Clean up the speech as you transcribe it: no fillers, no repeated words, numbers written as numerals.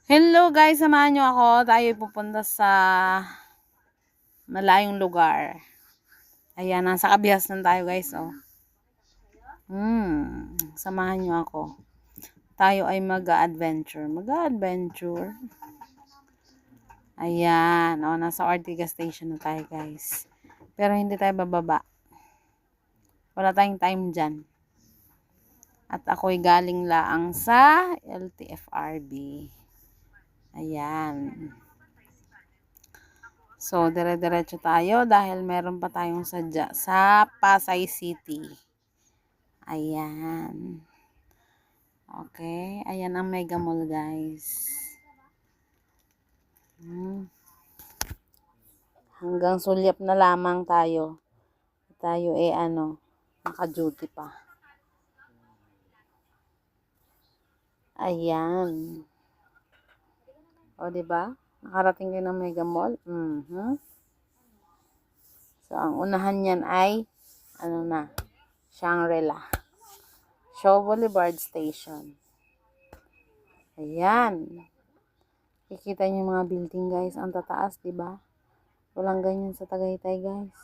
Hello guys, samahan nyo ako. Tayo pupunta sa malayong lugar. Ayan, nasa Kabihasnan tayo guys, oh. Samahan nyo ako. Tayo ay mag-adventure. Mag-adventure. Ayan, oh, nasa Ortigas Station na tayo guys. Pero hindi tayo bababa. Wala tayong time dyan. At ako'y galing laang sa LTFRB. Ayan. So, dire-diretso tayo dahil meron pa tayong sadya sa Pasay City. Ayan. Okay. Ayan ang Mega Mall, guys. Hanggang sulyap na lamang tayo. Tayo naka-duty pa. Ayan. O, diba? Nakarating kayo ng Mega Mall. So, ang unahan yan ay, Shangri-La. Shaw Boulevard Station. Ayan. Kikita niyo yung mga building, guys. Ang tataas, diba? Walang ganyan sa Tagaytay, guys.